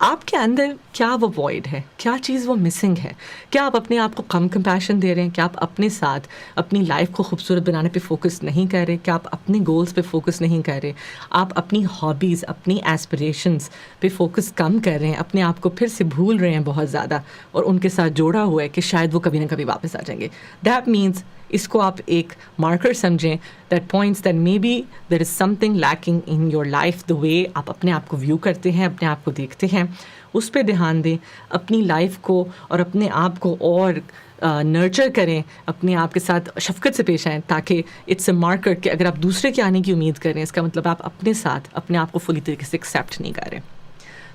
آپ کے اندر کیا وہ وائڈ ہے, کیا چیز وہ مسنگ ہے. کیا آپ اپنے آپ کو کم کمپیشن دے رہے ہیں؟ کیا آپ اپنے ساتھ اپنی لائف کو خوبصورت بنانے پہ فوکس نہیں کر رہے؟ کیا آپ اپنے گولز پہ فوکس نہیں کر رہے؟ آپ اپنی ہابیز, اپنی ایسپریشنز پہ فوکس کم کر رہے ہیں, اپنے آپ کو پھر سے بھول رہے ہیں بہت زیادہ, اور ان کے ساتھ جوڑا ہوا ہے کہ شاید وہ کبھی نہ کبھی واپس آ جائیں گے. دیٹ مینس اس کو آپ ایک مارکر سمجھیں that points that may be there is something leaking in your life. The way آپ اپنے آپ کو ویو کرتے ہیں, اپنے آپ کو دیکھتے ہیں, اس پہ دھیان دیں. اپنی لائف کو اور اپنے آپ کو اور نرچر کریں, اپنے آپ کے ساتھ شفقت سے پیش آئیں, تاکہ اٹس اے مارکر کہ اگر آپ دوسرے کے آنے کی امید کر رہے ہیں, اس کا مطلب آپ اپنے ساتھ اپنے آپ کو فلی طریقے سے ایکسیپٹ نہیں کر رہے.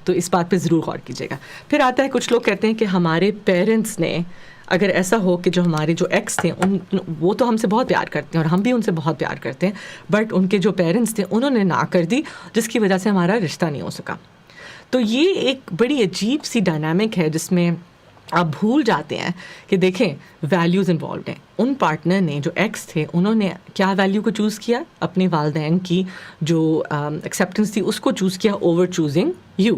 تو اس بات پہ ضرور غور کیجیے گا. پھر آتا ہے کچھ لوگ کہتے ہیں کہ ہمارے پیرنٹس نے, اگر ایسا ہو کہ جو ہمارے جو ایکس تھے وہ تو ہم سے بہت پیار کرتے ہیں اور ہم بھی ان سے بہت پیار کرتے ہیں, بٹ ان کے جو پیرنٹس تھے انہوں نے نہ کر دی, جس کی وجہ سے ہمارا رشتہ نہیں ہو سکا. تو یہ ایک بڑی عجیب سی ڈائنامک ہے جس میں آپ بھول جاتے ہیں کہ دیکھیں ویلیوز انوالوڈ ہیں. ان پارٹنر نے جو ایکس تھے انہوں نے کیا ویلیو کو چوز کیا؟ اپنے والدین کی جو ایکسیپٹنس تھی اس کو چوز کیا اوور چوزنگ یو.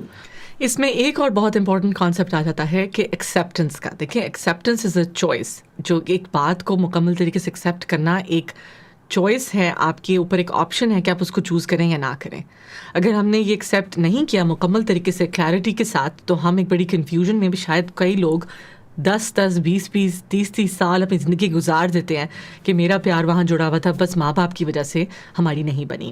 اس میں ایک اور بہت امپورٹنٹ کانسیپٹ آ جاتا ہے کہ ایکسیپٹنس کا. دیکھیں ایکسیپٹنس از اے چوائس, جو ایک بات کو مکمل طریقے سے ایکسیپٹ کرنا ایک چوائس ہے, آپ کے اوپر ایک آپشن ہے کہ آپ اس کو چوز کریں یا نہ کریں. اگر ہم نے یہ ایکسیپٹ نہیں کیا مکمل طریقے سے کلیئرٹی کے ساتھ, تو ہم ایک بڑی کنفیوژن میں بھی شاید کئی لوگ 10 20 30 سال اپنی زندگی گزار دیتے ہیں کہ میرا پیار وہاں جڑا ہوا تھا, بس ماں باپ کی وجہ سے ہماری نہیں بنی.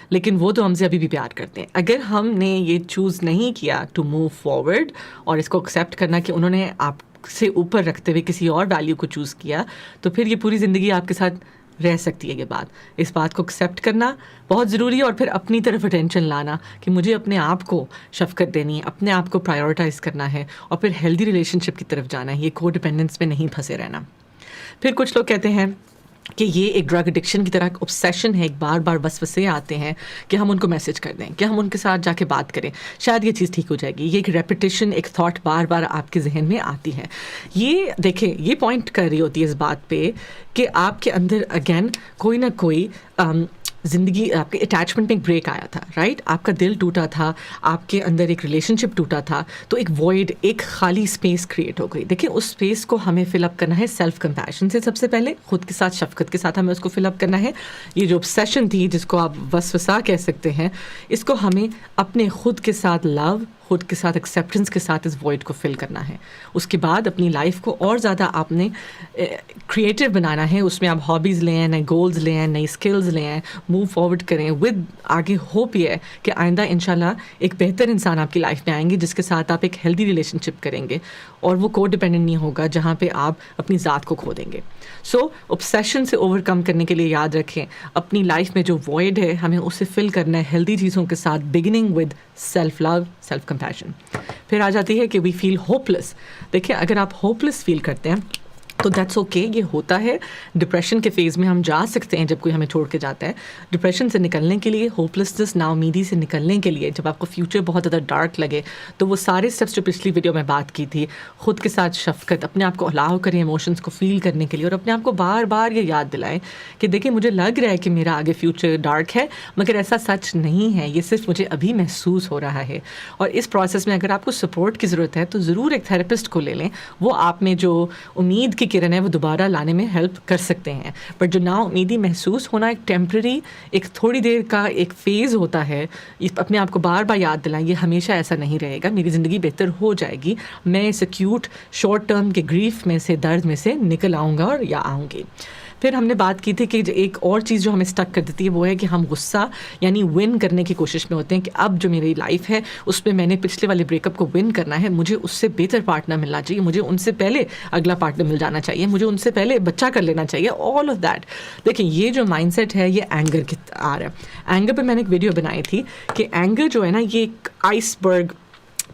لیکن وہ تو ہم سے ابھی بھی پیار کرتے ہیں. اگر ہم نے یہ چوز نہیں کیا ٹو موو فارورڈ اور اس کو ایکسیپٹ کرنا کہ انہوں نے آپ سے اوپر رکھتے ہوئے کسی اور ویلیو کو چوز کیا, تو پھر یہ پوری زندگی آپ کے ساتھ رہ سکتی ہے. یہ بات, اس بات کو ایکسیپٹ کرنا بہت ضروری ہے, اور پھر اپنی طرف اٹینشن لانا کہ مجھے اپنے آپ کو شفقت دینی ہے, اپنے آپ کو پرائیورٹائز کرنا ہے, اور پھر ہیلدی ریلیشن شپ کی طرف جانا ہے, یہ کو ڈپینڈنس میں نہیں پھنسے رہنا. پھر کچھ لوگ کہتے ہیں کہ یہ ایک ڈرگ ایڈکشن کی طرح ایک obsession ہے, ایک بار بار وسوسے آتے ہیں کہ ہم ان کو میسج کر دیں, کہ ہم ان کے ساتھ جا کے بات کریں, شاید یہ چیز ٹھیک ہو جائے گی. یہ ایک ریپیٹیشن, ایک تھاٹ بار بار آپ کے ذہن میں آتی ہے. یہ دیکھیں یہ پوائنٹ کر رہی ہوتی ہے اس بات پہ کہ آپ کے اندر اگین کوئی نہ کوئی زندگی, آپ کے اٹیچمنٹ میں ایک بریک آیا تھا, رائٹ؟ آپ کا دل ٹوٹا تھا, آپ کے اندر ایک ریلیشن شپ ٹوٹا تھا, تو ایک وائڈ, ایک خالی اسپیس کریٹ ہو گئی. دیکھیں اس اسپیس کو ہمیں فل اپ کرنا ہے سیلف کمپیشن سے. سب سے پہلے خود کے ساتھ شفقت کے ساتھ ہمیں اس کو فل اپ کرنا ہے. یہ جو obsession تھی جس کو آپ وسوسہ کہہ سکتے ہیں, اس کو ہمیں اپنے خود کے ساتھ لو, خود کے ساتھ ایکسیپٹنس کے ساتھ اس وائڈ کو فل کرنا ہے. اس کے بعد اپنی لائف کو اور زیادہ آپ نے کریٹیو بنانا ہے. اس میں آپ ہابیز لے آئیں, نئے گولز لے آئیں, نئی اسکلز لے آئیں, موو فارورڈ کریں ود آگے ہوپ یہ ہے کہ آئندہ انشاءاللہ ایک بہتر انسان آپ کی لائف میں آئیں گے, جس کے ساتھ آپ ایک ہیلدی ریلیشن شپ کریں گے, اور وہ کو ڈیپینڈنٹ نہیں ہوگا جہاں پہ آپ اپنی ذات کو کھو دیں گے. سو obsession سے اوور کم کرنے کے لیے یاد رکھیں, اپنی لائف میں جو وائڈ ہے ہمیں اسے فل کرنا ہے ہیلدی چیزوں کے ساتھ, beginning with self love, self compassion. پھر آ جاتی ہے کہ وی فیل ہوپلیس. دیکھیں اگر آپ ہوپلیس فیل کرتے ہیں تو دیٹس اوکے, یہ ہوتا ہے. ڈپریشن کے فیز میں ہم جا سکتے ہیں جب کوئی ہمیں چھوڑ کے جاتا ہے. ڈپریشن سے نکلنے کے لیے, ہوپلیسنس, نا امیدی سے نکلنے کے لیے, جب آپ کو فیوچر بہت زیادہ ڈارک لگے, تو وہ سارے اسٹیپس جو پچھلی ویڈیو میں بات کی تھی, خود کے ساتھ شفقت, اپنے آپ کو الاؤ کریں ایموشنس کو فیل کرنے کے لیے, اور اپنے آپ کو بار بار یہ یاد دلائیں کہ دیکھیں مجھے لگ رہا ہے کہ میرا آگے فیوچر ڈارک ہے, مگر ایسا سچ نہیں ہے, یہ صرف مجھے ابھی محسوس ہو رہا ہے. اور اس پروسیس میں اگر آپ کو سپورٹ کی ضرورت ہے تو ضرور ایک تھراپسٹ کو لے لیں. وہ آپ میں جو امید کی کرن ہے وہ دوبارہ لانے میں ہیلپ کر سکتے ہیں. بٹ جو نا امیدی محسوس ہونا ایک ٹیمپرری, ایک تھوڑی دیر کا ایک فیز ہوتا ہے. اپنے آپ کو بار بار یاد دلائیں یہ ہمیشہ ایسا نہیں رہے گا, میری زندگی بہتر ہو جائے گی, میں اس ایکیوٹ شارٹ ٹرم کے گریف میں سے, درد میں سے نکل آؤں گا اور یا آؤں گی. پھر ہم نے بات کی تھی کہ ایک اور چیز جو ہمیں اسٹک کر دیتی ہے وہ ہے کہ ہم غصہ یعنی ون کرنے کی کوشش میں ہوتے ہیں کہ اب جو میری لائف ہے اس میں نے پچھلے والے بریک اپ کو ون کرنا ہے, مجھے اس سے بہتر پارٹنر ملنا چاہیے, مجھے ان سے پہلے اگلا پارٹنر مل جانا چاہیے, مجھے ان سے پہلے بچہ کر لینا چاہیے, آل آف دیٹ. دیکھیں یہ جو مائنڈ سیٹ ہے یہ اینگر کی آ رہا ہے. اینگر پہ میں نے ایک ویڈیو بنائی تھی کہ اینگر جو ہے نا یہ ایک آئس برگ,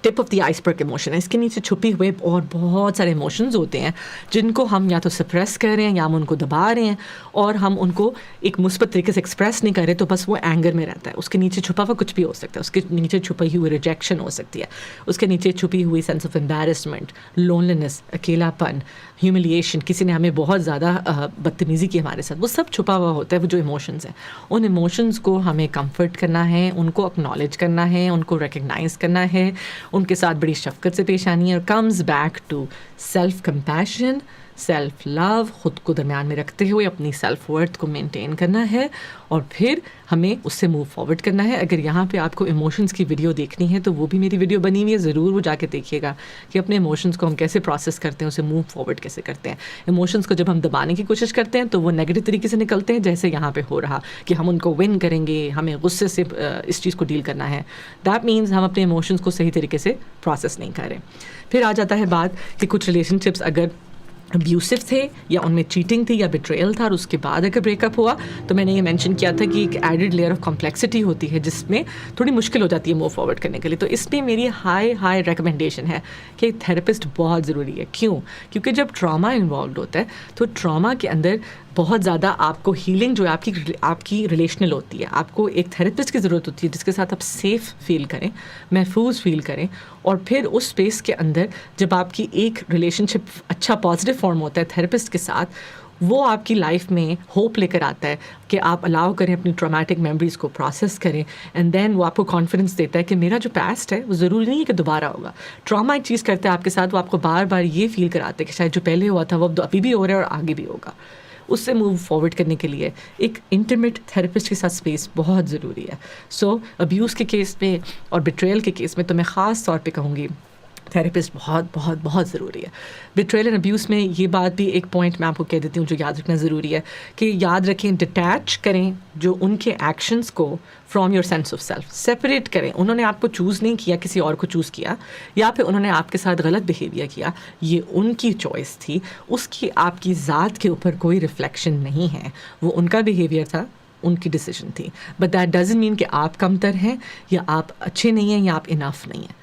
ٹپ آف دی آئس برگ ایموشن ہے. اس کے نیچے چھپی ہوئے اور بہت سارے ایموشنز ہوتے ہیں جن کو ہم یا تو سپریس کر رہے ہیں یا ہم ان کو دبا رہے ہیں, اور ہم ان کو ایک مثبت طریقے سے ایکسپریس نہیں کر رہے, تو بس وہ اینگر میں رہتا ہے. اس کے نیچے چھپا ہوا کچھ بھی ہو سکتا ہے, اس کے نیچے چھپی ہوئی ریجیکشن ہو سکتی ہے, اس کے نیچے چھپی ہوئی سینس آف امبیرسمنٹ, لونلینس, اکیلا پن, ہیوملیشن, کسی نے ہمیں بہت زیادہ بدتمیزی کی ہمارے ساتھ, وہ سب چھپا ہوا ہوتا ہے. وہ جو ایموشنز ہیں ان ایموشنز کو ہمیں کمفرٹ کرنا ہے, ان کو اکنالج کرنا ہے, ان کو ریکگنائز کرنا ہے, ان کے ساتھ بڑی شفقت سے پیش آنی ہے. اور comes back to self compassion, self love, خود کو درمیان میں رکھتے ہوئے اپنی سیلف ورتھ کو مینٹین کرنا ہے, اور پھر ہمیں اس سے موو فارورڈ کرنا ہے. اگر یہاں پہ آپ کو ایموشنز کی ویڈیو دیکھنی ہے تو وہ بھی میری ویڈیو بنی ہوئی ہے, ضرور وہ جا کے دیکھیے گا کہ اپنے ایموشنز کو ہم کیسے پروسیس کرتے ہیں, اسے موو فارورڈ کیسے کرتے ہیں. ایموشنز کو جب ہم دبانے کی کوشش کرتے ہیں تو وہ نیگیٹو طریقے سے نکلتے ہیں, جیسے یہاں پہ ہو رہا کہ ہم ان کو ون کریں گے, ہمیں غصے سے اس چیز کو ڈیل کرنا ہے. دیٹ مینز ہم اپنے ایموشنز کو صحیح طریقے سے پروسیس نہیں کر رہے. پھر آ جاتا ہے بات کہ کچھ ریلیشن شپس اگر ابیوسو تھے یا ان میں چیٹنگ تھی یا بیٹریل تھا, اور اس کے بعد اگر بریک اپ ہوا تو میں نے یہ مینشن کیا تھا کہ ایک ایڈڈ لیئر آف کمپلیکسٹی ہوتی ہے جس میں تھوڑی مشکل ہو جاتی ہے موو فارورڈ کرنے کے لیے. تو اس میں میری ہائی ریکمنڈیشن ہے کہ تھراپسٹ بہت ضروری ہے. کیوں؟ کیونکہ جب ٹراما انوالوڈ ہوتا ہے تو ٹراما کے اندر بہت زیادہ آپ کو ہیلنگ جو ہے آپ کی ریلیشنل ہوتی ہے. آپ کو ایک تھراپسٹ کی ضرورت ہوتی ہے جس کے ساتھ آپ سیف فیل کریں, محفوظ فیل کریں, اور پھر اس اسپیس کے اندر جب آپ کی ایک ریلیشن شپ اچھا پازیٹیو فارم ہوتا ہے تھراپسٹ کے ساتھ, وہ آپ کی لائف میں ہوپ لے کر آتا ہے کہ آپ الاؤ کریں اپنی ٹرامیٹک میموریز کو پروسیس کریں, اینڈ دین وہ آپ کو کانفیڈنس دیتا ہے کہ میرا جو پاسٹ ہے وہ ضروری نہیں ہے کہ دوبارہ ہوگا. ٹراما ایک چیز کرتا ہے آپ کے ساتھ, وہ آپ کو بار بار یہ فیل کراتا ہے کہ شاید جو پہلے ہوا تھا وہ ابھی بھی ہو رہا ہے اور آگے بھی ہوگا. اس سے موو فارورڈ کرنے کے لیے ایک انٹیمیٹ تھراپسٹ کے ساتھ اسپیس بہت ضروری ہے. سو ابیوز کے کیس میں اور بیٹریل کے کیس میں تو میں خاص طور پہ کہوں گی تھراپسٹ بہت بہت بہت ضروری ہے. بیٹریل اینڈ ابیوز میں یہ بات بھی ایک پوائنٹ میں آپ کو کہہ دیتی ہوں جو یاد رکھنا ضروری ہے, کہ یاد رکھیں ڈیٹیچ کریں جو ان کے ایکشنز کو from your sense of self, separate کریں. انہوں نے آپ کو چوز نہیں کیا, کسی اور کو چوز کیا, یا پھر انہوں نے آپ کے ساتھ غلط بیہیویئر کیا, یہ ان کی چوائس تھی, اس کی آپ کی ذات کے اوپر کوئی ریفلیکشن نہیں ہے. وہ ان کا بیہیویئر تھا, ان کی ڈیسیجن تھی, بٹ دیٹ ڈزنٹ مین کہ آپ کمتر ہیں یا آپ اچھے نہیں ہیں یا آپ انف نہیں ہیں.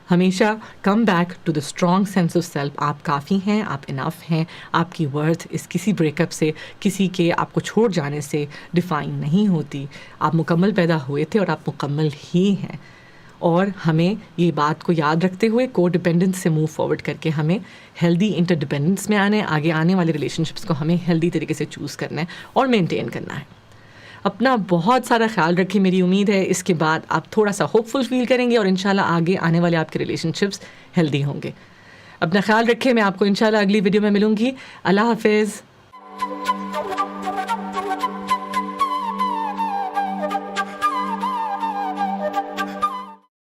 ہمیشہ come back to the strong sense of self. آپ کافی ہیں, آپ انف ہیں, آپ کی ورتھ اس کسی بریک اپ سے, کسی کے آپ کو چھوڑ جانے سے ڈیفائن نہیں ہوتی. آپ مکمل پیدا ہوئے تھے اور آپ مکمل ہی ہیں. اور ہمیں یہ بات کو یاد رکھتے ہوئے کو ڈپینڈنس سے موو فارورڈ کر کے ہمیں ہیلدی انٹر ڈپینڈنس میں آگے آنے والے ریلیشن شپس کو ہمیں ہیلدی طریقے سے چوز کرنا ہے اور مینٹین کرنا ہے. اپنا بہت سارا خیال رکھیں. میری امید ہے اس کے بعد آپ تھوڑا سا ہوپ فل فیل کریں گے اور انشاءاللہ آگے آنے والے آپ کے ریلیشن شپس ہیلدی ہوں گے. اپنا خیال رکھیں. میں آپ کو انشاءاللہ اگلی ویڈیو میں ملوں گی. اللہ حافظ.